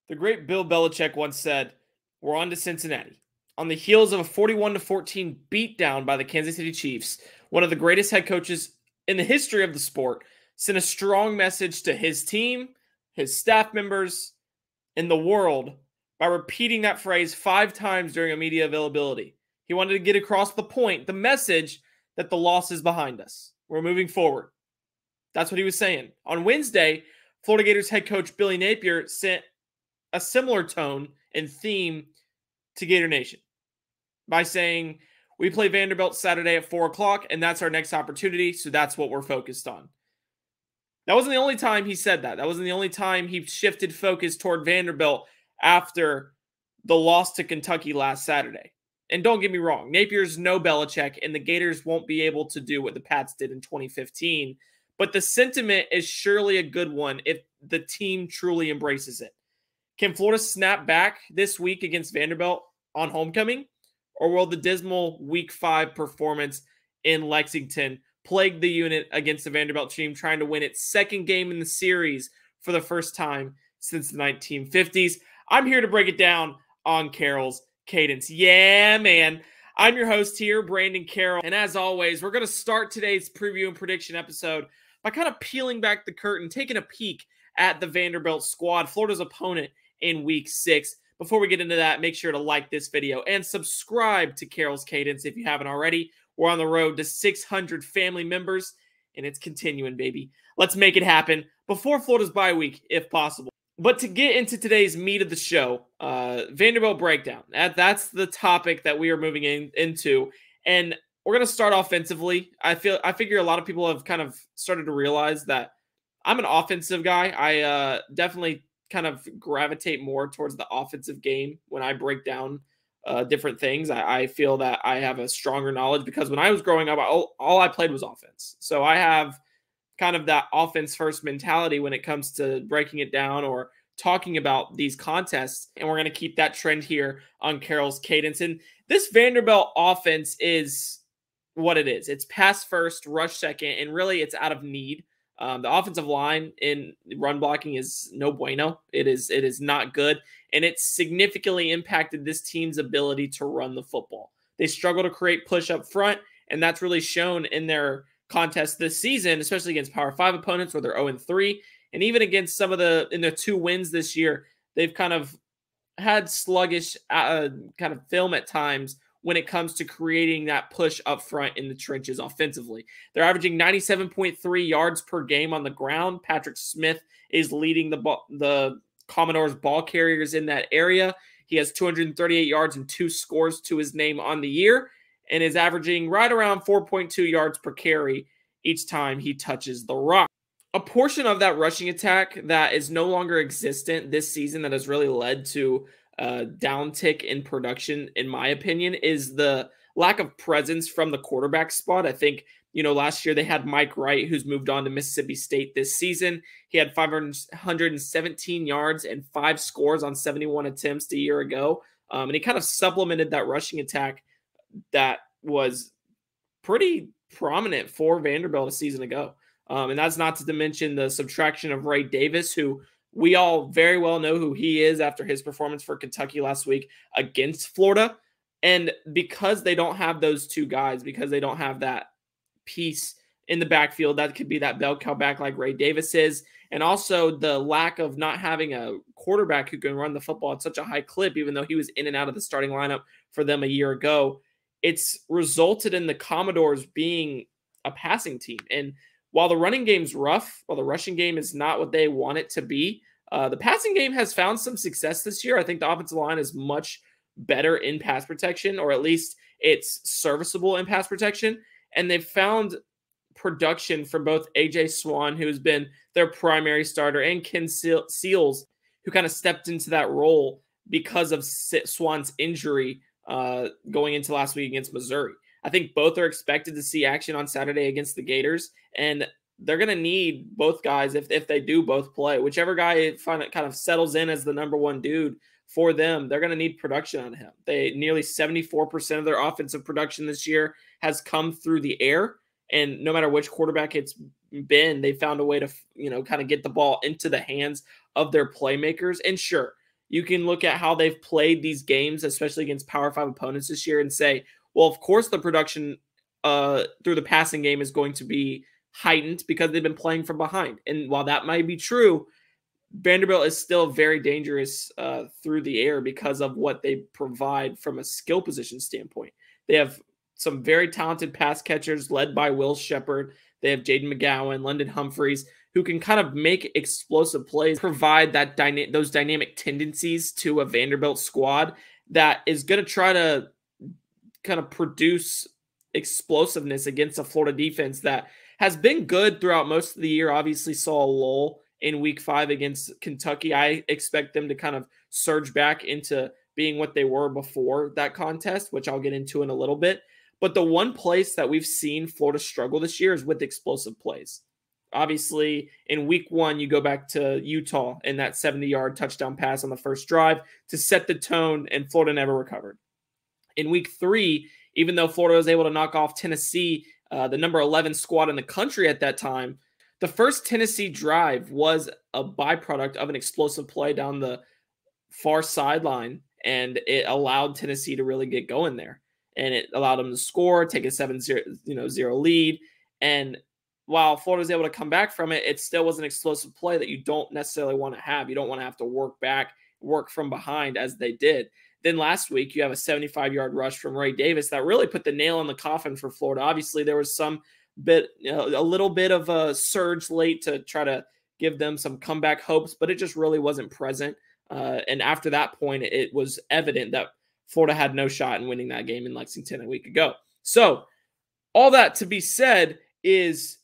The great Bill Belichick once said, "We're on to Cincinnati." On the heels of a 41-14 beatdown by the Kansas City Chiefs, one of the greatest head coaches in the history of the sport sent a strong message to his team, his staff members, and the world by repeating that phrase 5 times during a media availability. He wanted to get across the point, the message that the loss is behind us. We're moving forward. That's what he was saying. On Wednesday, Florida Gators head coach Billy Napier sent a similar tone and theme to Gator Nation by saying, "We play Vanderbilt Saturday at 4 o'clock, and that's our next opportunity, so that's what we're focused on." That wasn't the only time he said that. That wasn't the only time he shifted focus toward Vanderbilt after the loss to Kentucky last Saturday. And don't get me wrong, Napier's no Belichick, and the Gators won't be able to do what the Pats did in 2015. But the sentiment is surely a good one if the team truly embraces it. Can Florida snap back this week against Vanderbilt on homecoming? Or will the dismal Week 5 performance in Lexington plague the unit against the Vanderbilt team trying to win its second game in the series for the first time since the 1950s? I'm here to break it down on Carroll's Cadence. Yeah, man. I'm your host here, Brandon Carroll. And as always, we're going to start today's preview and prediction episode by kind of peeling back the curtain, taking a peek at the Vanderbilt squad, Florida's opponent in Week 6. Before we get into that, make sure to like this video and subscribe to Carroll's Cadence if you haven't already. We're on the road to 600 family members, and it's continuing, baby. Let's make it happen before Florida's bye week, if possible. But to get into today's meat of the show, Vanderbilt breakdown. That's the topic that we are moving into. And we're going to start offensively. I figure a lot of people have kind of started to realize that I'm an offensive guy. I definitely kind of gravitate more towards the offensive game when I break down different things. I feel that I have a stronger knowledge because when I was growing up, all I played was offense. So I have kind of that offense first mentality when it comes to breaking it down or talking about these contests. And we're going to keep that trend here on Carroll's Cadence. And this Vanderbilt offense is what it is. It's pass first, rush second, and really it's out of need. The offensive line in run blocking is no bueno. It is not good, and it's significantly impacted this team's ability to run the football. They struggle to create push up front, and that's really shown in their contests this season, especially against Power 5 opponents where they're 0-3, and even against some of in their 2 wins this year, they've kind of had sluggish kind of film at times when it comes to creating that push up front in the trenches offensively. They're averaging 97.3 yards per game on the ground. Patrick Smith is leading the Commodores ball carriers in that area. He has 238 yards and 2 scores to his name on the year and is averaging right around 4.2 yards per carry each time he touches the rock. A portion of that rushing attack that is no longer existent this season that has really led to downtick in production, in my opinion, is the lack of presence from the quarterback spot. I think, last year they had Mike Wright, who's moved on to Mississippi State this season. He had 517 yards and 5 scores on 71 attempts a year ago. And he kind of supplemented that rushing attack that was pretty prominent for Vanderbilt a season ago. And that's not to mention the subtraction of Ray Davis, who we all very well know who he is after his performance for Kentucky last week against Florida. And because they don't have those 2 guys, because they don't have that piece in the backfield that could be that bell cow back like Ray Davis is, and also the lack of not having a quarterback who can run the football at such a high clip, even though he was in and out of the starting lineup for them a year ago, it's resulted in the Commodores being a passing team. And while the running game's rough, while the rushing game is not what they want it to be, the passing game has found some success this year. I think the offensive line is much better in pass protection, or at least it's serviceable in pass protection. And they've found production from both A.J. Swan, who's been their primary starter, and Ken Seals, who kind of stepped into that role because of Swan's injury going into last week against Missouri. I think both are expected to see action on Saturday against the Gators, and they're going to need both guys if they do both play. Whichever guy kind of settles in as the number 1 dude for them, they're going to need production on him. Nearly 74% of their offensive production this year has come through the air, and no matter which quarterback it's been, they found a way to kind of get the ball into the hands of their playmakers. And sure, you can look at how they've played these games, especially against Power 5 opponents this year, and say, well, of course the production through the passing game is going to be heightened because they've been playing from behind. And while that might be true, Vanderbilt is still very dangerous through the air because of what they provide from a skill position standpoint. They have some very talented pass catchers led by Will Shepard. They have Jaden McGowan, London Humphreys, who can kind of make explosive plays, provide that those dynamic tendencies to a Vanderbilt squad that is going to try to kind of produce explosiveness against a Florida defense that has been good throughout most of the year. Obviously saw a lull in week 5 against Kentucky. I expect them to kind of surge back into being what they were before that contest, which I'll get into in a little bit. But the one place that we've seen Florida struggle this year is with explosive plays. Obviously, in week 1, you go back to Utah and that 70-yard touchdown pass on the first drive to set the tone, and Florida never recovered. In week 3, even though Florida was able to knock off Tennessee, the number 11 squad in the country at that time, the first Tennessee drive was a byproduct of an explosive play down the far sideline, and it allowed Tennessee to really get going there. And it allowed them to score, take a 7-0 lead. And while Florida was able to come back from it, it still was an explosive play that you don't necessarily want to have. You don't want to have to work from behind as they did. Then last week, you have a 75-yard rush from Ray Davis that really put the nail in the coffin for Florida. Obviously, there was a little bit of a surge late to try to give them some comeback hopes, but it just really wasn't present. And after that point, it was evident that Florida had no shot in winning that game in Lexington a week ago. So all that to be said is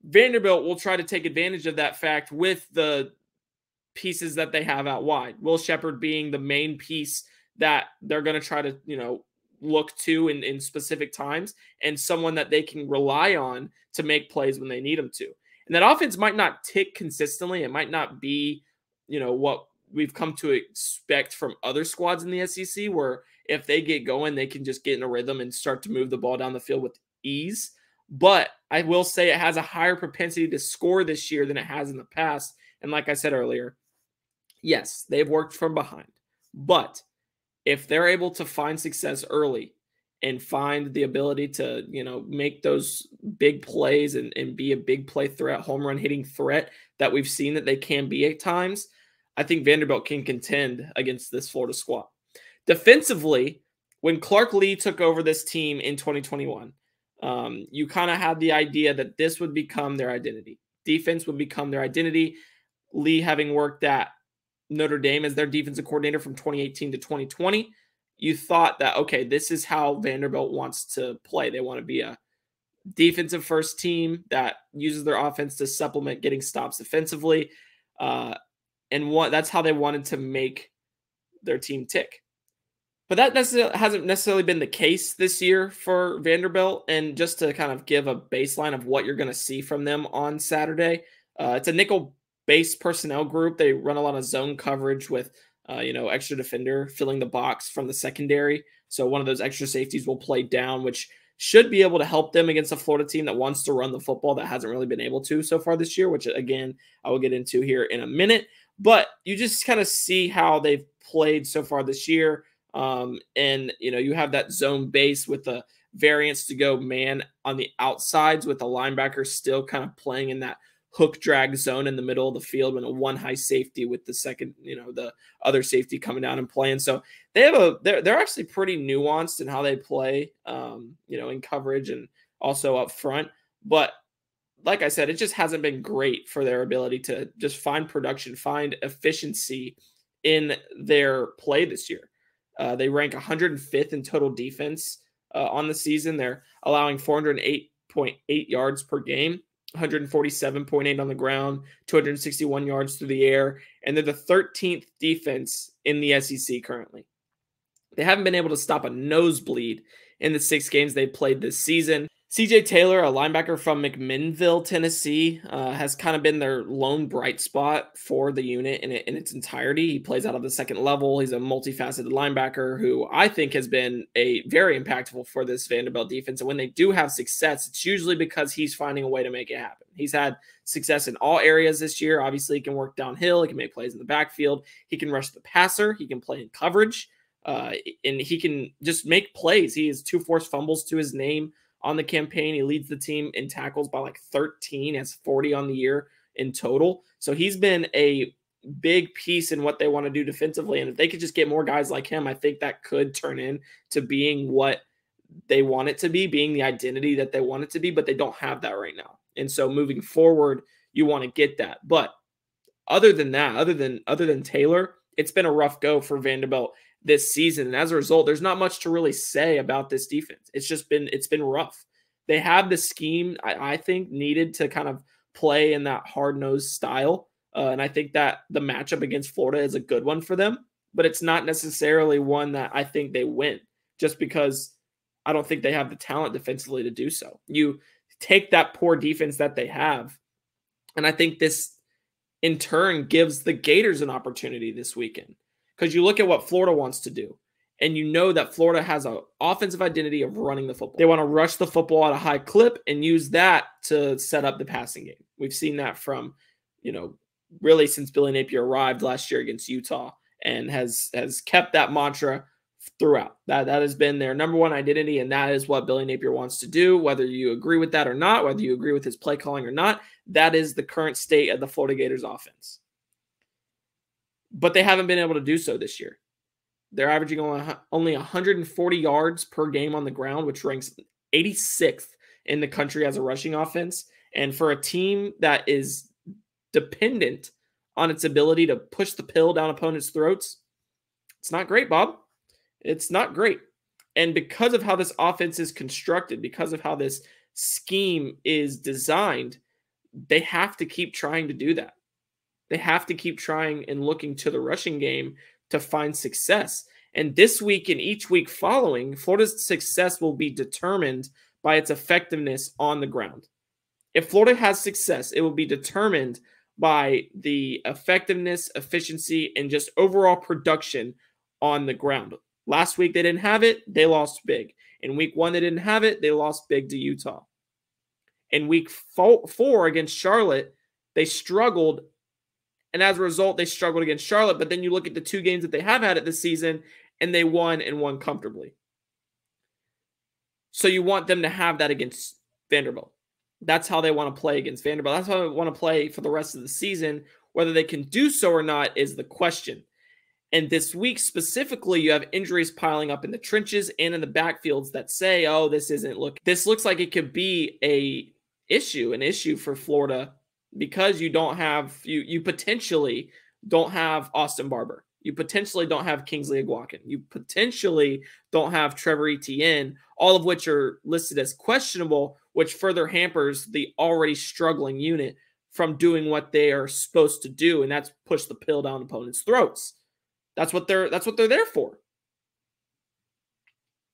Vanderbilt will try to take advantage of that fact with the pieces that they have out wide. Will Shepard being the main piece that they're going to try to, look to in specific times, and someone that they can rely on to make plays when they need them to. And that offense might not tick consistently. It might not be, what we've come to expect from other squads in the SEC, where if they get going, they can just get in a rhythm and start to move the ball down the field with ease. But I will say it has a higher propensity to score this year than it has in the past. And like I said earlier, yes, they've worked from behind. But if they're able to find success early and find the ability to, make those big plays and be a big play threat, home run hitting threat that we've seen that they can be at times, I think Vanderbilt can contend against this Florida squad. Defensively, when Clark Lee took over this team in 2021, you kind of had the idea that this would become their identity. Defense would become their identity. Lee, having worked at Notre Dame as their defensive coordinator from 2018 to 2020, you thought that, okay, this is how Vanderbilt wants to play. They want to be a defensive first team that uses their offense to supplement getting stops defensively. That's how they wanted to make their team tick. But that hasn't necessarily been the case this year for Vanderbilt. And just to kind of give a baseline of what you're going to see from them on Saturday, it's a nickel-based personnel group. They run a lot of zone coverage with, extra defender filling the box from the secondary. So one of those extra safeties will play down, which should be able to help them against a Florida team that wants to run the football that hasn't really been able to so far this year, which, again, I will get into here in a minute. But you just kind of see how they've played so far this year. You have that zone base with the variance to go man on the outsides with the linebacker still kind of playing in that hook drag zone in the middle of the field when a one high safety with the second, the other safety coming down and playing. So they're actually pretty nuanced in how they play, in coverage and also up front. But like I said, it just hasn't been great for their ability to just find production, find efficiency in their play this year. They rank 105th in total defense on the season. They're allowing 408.8 yards per game, 147.8 on the ground, 261 yards through the air, and they're the 13th defense in the SEC currently. They haven't been able to stop a nosebleed in the 6 games they played this season. CJ Taylor, a linebacker from McMinnville, Tennessee, has kind of been their lone bright spot for the unit in its entirety. He plays out of the second level. He's a multifaceted linebacker who I think has been a very impactful for this Vanderbilt defense. And when they do have success, it's usually because he's finding a way to make it happen. He's had success in all areas this year. Obviously, he can work downhill. He can make plays in the backfield. He can rush the passer. He can play in coverage. And he can just make plays. He has 2 forced fumbles to his name on the campaign. He leads the team in tackles by like 13, has 40 on the year in total. So he's been a big piece in what they want to do defensively. And if they could just get more guys like him, I think that could turn into being what they want it to be, being the identity that they want it to be, but they don't have that right now. And so moving forward, you want to get that. But other than that, other than Taylor, it's been a rough go for Vanderbilt this season. And as a result, there's not much to really say about this defense. It's been rough. They have the scheme, I think, needed to kind of play in that hard-nosed style. And I think that the matchup against Florida is a good one for them, but it's not necessarily one that I think they win just because I don't think they have the talent defensively to do so. You take that poor defense that they have, and I think this in turn gives the Gators an opportunity this weekend. Because you look at what Florida wants to do, and you know that Florida has an offensive identity of running the football. They want to rush the football at a high clip and use that to set up the passing game. We've seen that from, really since Billy Napier arrived last year against Utah and has kept that mantra throughout. That has been their number one identity, and that is what Billy Napier wants to do, whether you agree with that or not, whether you agree with his play calling or not. That is the current state of the Florida Gators offense. But they haven't been able to do so this year. They're averaging only 140 yards per game on the ground, which ranks 86th in the country as a rushing offense. And for a team that is dependent on its ability to push the pill down opponents' throats, it's not great, Bob. It's not great. And because of how this offense is constructed, because of how this scheme is designed, they have to keep trying to do that. They have to keep trying and looking to the rushing game to find success. And this week and each week following, Florida's success will be determined by its effectiveness on the ground. If Florida has success, it will be determined by the effectiveness, efficiency, and just overall production on the ground. Last week, they didn't have it. They lost big. In week 1, they didn't have it. They lost big to Utah. In week 4 against Charlotte, they struggled. And as a result, they struggled against Charlotte. But then you look at the 2 games that they have had it this season, and they won and won comfortably. So you want them to have that against Vanderbilt. That's how they want to play against Vanderbilt. That's how they want to play for the rest of the season. Whether they can do so or not is the question. And this week specifically, you have injuries piling up in the trenches and in the backfields that say, oh, this looks like it could be an issue for Florida, because you don't have, you potentially don't have Austin Barber. You potentially don't have Kingsley Aguakin. You potentially don't have Trevor Etienne, all of which are listed as questionable, which further hampers the already struggling unit from doing what they are supposed to do, and that's push the pill down opponents' throats. That's what they're there for.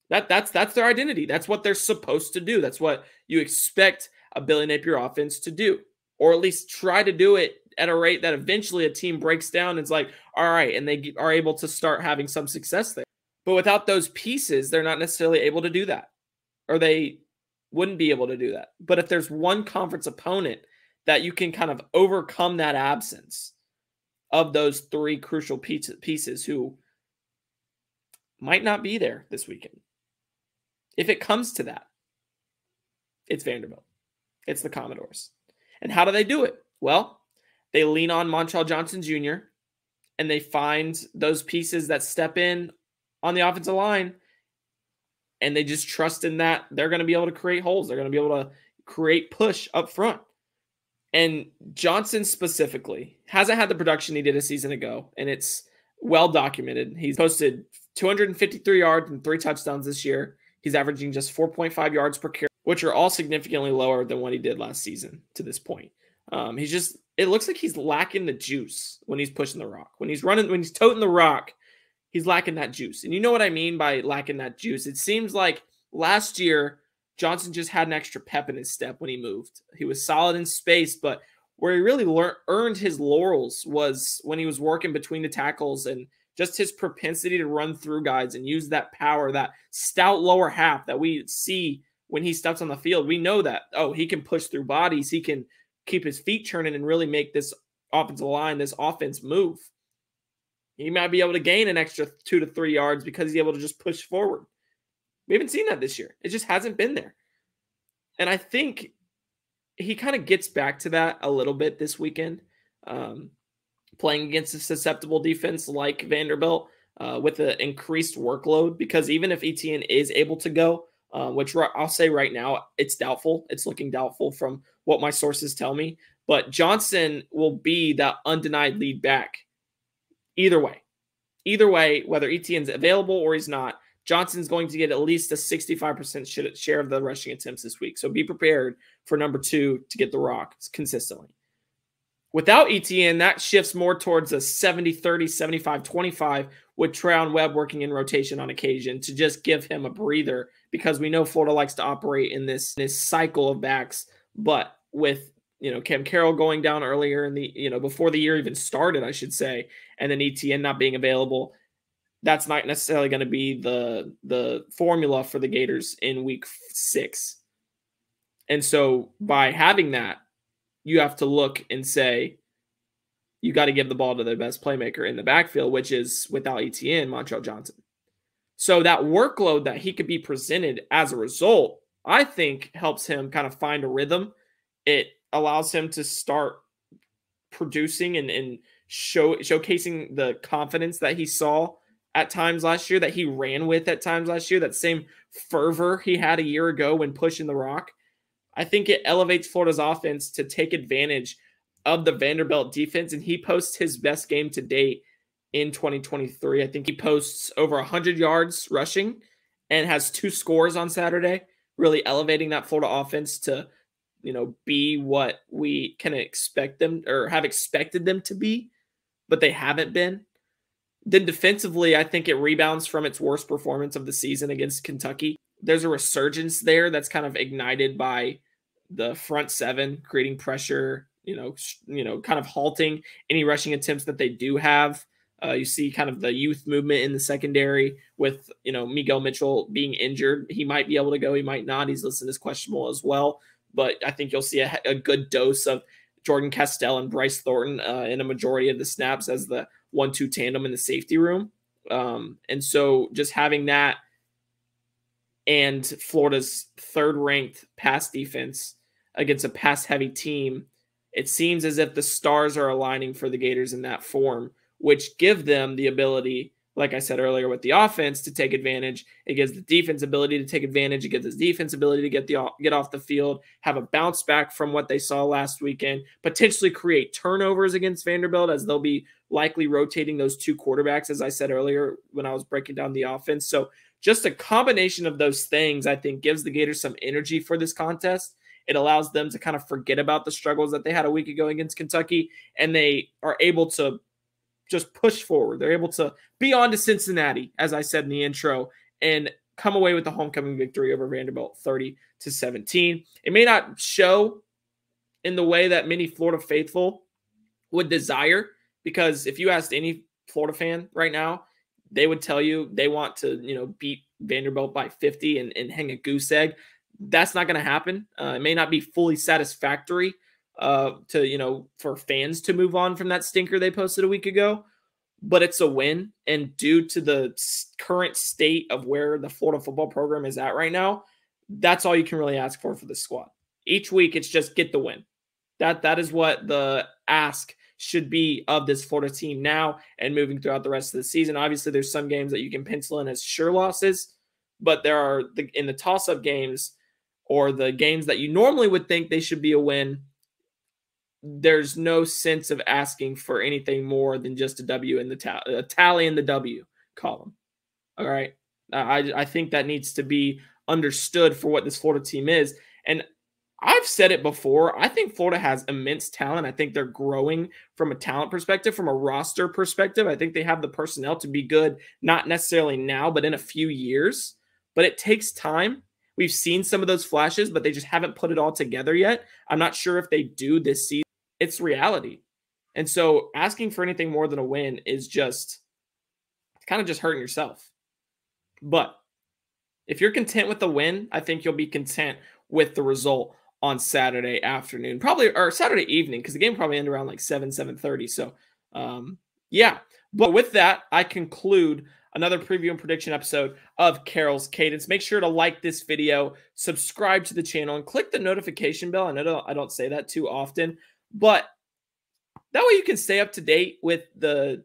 That's their identity. That's what they're supposed to do. That's what you expect a Billy Napier offense to do, or at least try to do it at a rate that eventually a team breaks down and it's like, all right, and they are able to start having some success there. But without those pieces, they're not necessarily able to do that, or they wouldn't be able to do that. But if there's one conference opponent that you can kind of overcome that absence of those 3 crucial pieces who might not be there this weekend, if it comes to that, it's Vanderbilt. It's the Commodores. And how do they do it? Well, they lean on Montrell Johnson Jr., and they find those pieces that step in on the offensive line, and they just trust in that they're going to be able to create holes. They're going to be able to create push up front. And Johnson specifically hasn't had the production he did a season ago, and it's well documented. He's posted 253 yards and 3 touchdowns this year. He's averaging just 4.5 yards per carry, which are all significantly lower than what he did last season to this point. It looks like he's lacking the juice when he's pushing the rock. When he's toting the rock, he's lacking that juice. And you know what I mean by lacking that juice? It seems like last year Johnson just had an extra pep in his step when he moved. He was solid in space, but where he really earned his laurels was when he was working between the tackles and just his propensity to run through guys and use that power, that stout lower half that we see when he steps on the field. We know that, oh, he can push through bodies. He can keep his feet turning and really make this offensive line, this offense move. He might be able to gain an extra 2 to 3 yards because he's able to just push forward. We haven't seen that this year. It just hasn't been there. And I think he kind of gets back to that a little bit this weekend, playing against a susceptible defense like Vanderbilt with an increased workload, because even if Etienne is able to go, which I'll say right now, it's doubtful. It's looking doubtful from what my sources tell me. But Johnson will be that undenied lead back either way. Either way, whether Etienne's available or he's not, Johnson's going to get at least a 65% share of the rushing attempts this week. So be prepared for number 2 to get the rock consistently. Without Etienne, that shifts more towards a 70-30, 75-25 with Treon Webb working in rotation on occasion to just give him a breather, because we know Florida likes to operate in this cycle of backs. But with Cam Carroll going down earlier in the before the year even started, I should say, and then Etienne not being available, that's not necessarily going to be the formula for the Gators in week 6. And so by having that, you have to look and say, you got to give the ball to the best playmaker in the backfield, which is, without Etienne, Montrell Johnson. So that workload that he could be presented as a result, I think helps him kind of find a rhythm. It allows him to start producing and showcasing the confidence that he saw at times last year, that he ran with at times last year, that same fervor he had a year ago when pushing the rock. I think it elevates Florida's offense to take advantage of the Vanderbilt defense, and he posts his best game to date in 2023. I think he posts over 100 yards rushing and has 2 scores on Saturday, really elevating that Florida offense to, be what we can expect them or have expected them to be, but they haven't been. Then defensively, I think it rebounds from its worst performance of the season against Kentucky. There's a resurgence there that's kind of ignited by the front 7 creating pressure, kind of halting any rushing attempts that they do have. You see kind of the youth movement in the secondary with, Miguel Mitchell being injured. He might be able to go. He might not. He's listed as questionable as well. But I think you'll see a good dose of Jordan Castell and Bryce Thornton in a majority of the snaps as the 1-2 tandem in the safety room. And so just having that and Florida's 3rd-ranked pass defense against a pass-heavy team, it seems as if the stars are aligning for the Gators in that form, which give them the ability, like I said earlier, with the offense to take advantage. It gives the defense ability to take advantage. It gives the defense ability to get off the field, have a bounce back from what they saw last weekend, potentially create turnovers against Vanderbilt, as they'll be likely rotating those 2 quarterbacks, as I said earlier when I was breaking down the offense. So just a combination of those things, I think, gives the Gators some energy for this contest. It allows them to kind of forget about the struggles that they had a week ago against Kentucky, and they are able to just push forward. They're able to be on to Cincinnati, as I said in the intro, and come away with the homecoming victory over Vanderbilt 30-17. It may not show in the way that many Florida faithful would desire, because if you asked any Florida fan right now, they would tell you they want to, beat Vanderbilt by 50 and hang a goose egg. That's not going to happen. It may not be fully satisfactory for fans to move on from that stinker they posted a week ago, but it's a win. And due to the current state of where the Florida football program is at right now, that's all you can really ask for the squad. Each week, it's just get the win. That is what the ask should be of this Florida team now and moving throughout the rest of the season. Obviously, there's some games that you can pencil in as sure losses, but there are in the toss-up games or the games that you normally would think they should be a win, there's no sense of asking for anything more than just a W in the a tally in the W column. All right. I think that needs to be understood for what this Florida team is. And I've said it before. I think Florida has immense talent. I think they're growing from a talent perspective, from a roster perspective. I think they have the personnel to be good, not necessarily now, but in a few years. But it takes time. we've seen some of those flashes, but they just haven't put it all together yet. I'm not sure if they do this season. It's reality. And so asking for anything more than a win is just kind of just hurting yourself. But if you're content with the win, I think you'll be content with the result on Saturday afternoon, probably, or Saturday evening, because the game probably end around like 7:30. So, yeah. But with that, I conclude another preview and prediction episode of Carroll's Cadence. Make sure to like this video, subscribe to the channel, and click the notification bell. I know I don't say that too often, but that way you can stay up to date with the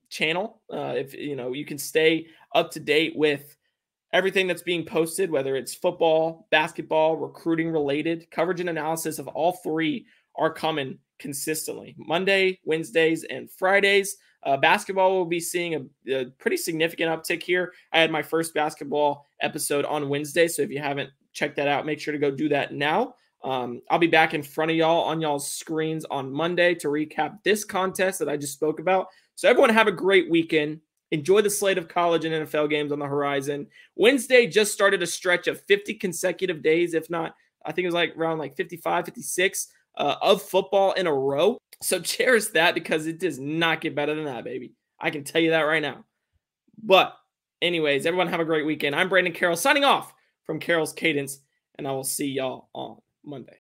channel. If you can stay up to date with everything that's being posted, whether it's football, basketball, recruiting related. Coverage and analysis of all three are coming consistently. Monday, Wednesdays, and Fridays. Basketball will be seeing a pretty significant uptick here. I had my first basketball episode on Wednesday, so if you haven't checked that out, make sure to go do that now. I'll be back in front of y'all on y'all's screens on Monday to recap this contest that I just spoke about. So everyone have a great weekend. Enjoy the slate of college and NFL games on the horizon. Wednesday just started a stretch of 50 consecutive days, if not, I think it was like around like 55, 56 of football in a row. So cherish that because it does not get better than that, baby. I can tell you that right now. But anyways, everyone have a great weekend. I'm Brandon Carroll signing off from Carroll's Cadence, and I will see y'all on Monday.